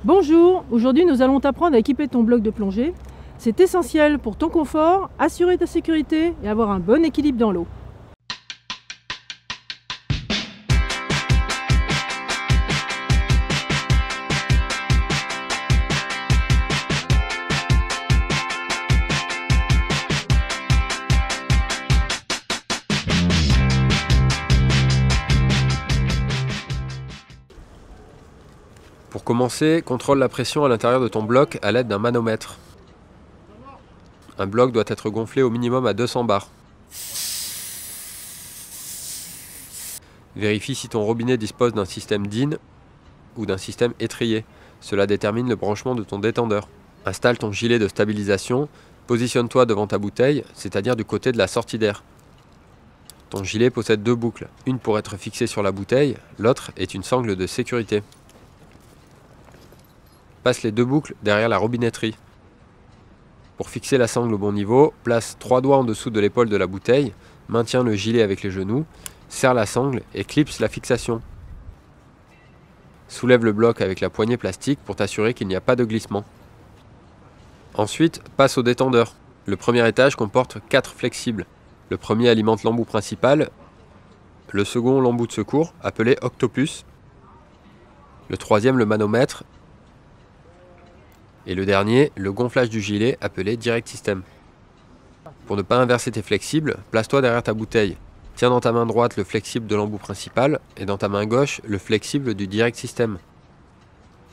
Bonjour, aujourd'hui nous allons t'apprendre à équiper ton bloc de plongée. C'est essentiel pour ton confort, assurer ta sécurité et avoir un bon équilibre dans l'eau. Pour commencer, contrôle la pression à l'intérieur de ton bloc à l'aide d'un manomètre. Un bloc doit être gonflé au minimum à 200 bars. Vérifie si ton robinet dispose d'un système DIN ou d'un système étrier. Cela détermine le branchement de ton détendeur. Installe ton gilet de stabilisation. Positionne-toi devant ta bouteille, c'est-à-dire du côté de la sortie d'air. Ton gilet possède deux boucles, une pour être fixée sur la bouteille, l'autre est une sangle de sécurité. Passe les deux boucles derrière la robinetterie. Pour fixer la sangle au bon niveau, place 3 doigts en dessous de l'épaule de la bouteille, maintiens le gilet avec les genoux, serre la sangle et clipse la fixation. Soulève le bloc avec la poignée plastique pour t'assurer qu'il n'y a pas de glissement. Ensuite, passe au détendeur. Le premier étage comporte 4 flexibles. Le premier alimente l'embout principal, le second l'embout de secours, appelé octopus, le troisième le manomètre, et le dernier, le gonflage du gilet, appelé Direct System. Pour ne pas inverser tes flexibles, place-toi derrière ta bouteille. Tiens dans ta main droite le flexible de l'embout principal et dans ta main gauche le flexible du Direct System.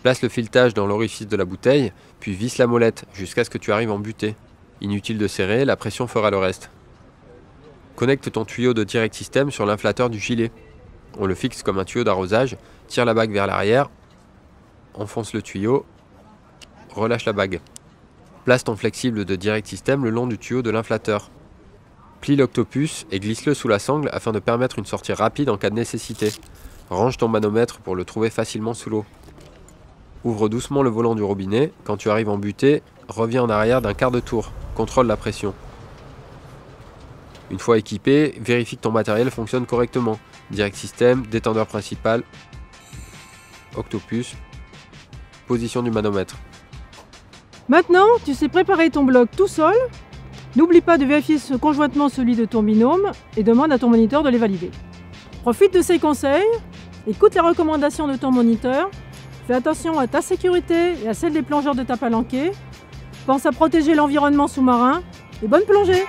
Place le filetage dans l'orifice de la bouteille, puis visse la molette jusqu'à ce que tu arrives en butée. Inutile de serrer, la pression fera le reste. Connecte ton tuyau de Direct System sur l'inflateur du gilet. On le fixe comme un tuyau d'arrosage, tire la bague vers l'arrière, enfonce le tuyau, relâche la bague. Place ton flexible de Direct System le long du tuyau de l'inflateur. Plie l'octopus et glisse-le sous la sangle afin de permettre une sortie rapide en cas de nécessité. Range ton manomètre pour le trouver facilement sous l'eau. Ouvre doucement le volant du robinet. Quand tu arrives en butée, reviens en arrière d'un quart de tour. Contrôle la pression. Une fois équipé, vérifie que ton matériel fonctionne correctement. Direct System, détendeur principal, octopus, position du manomètre. Maintenant, tu sais préparer ton bloc tout seul. N'oublie pas de vérifier conjointement celui de ton binôme et demande à ton moniteur de les valider. Profite de ces conseils, écoute les recommandations de ton moniteur, fais attention à ta sécurité et à celle des plongeurs de ta palanquée, pense à protéger l'environnement sous-marin et bonne plongée!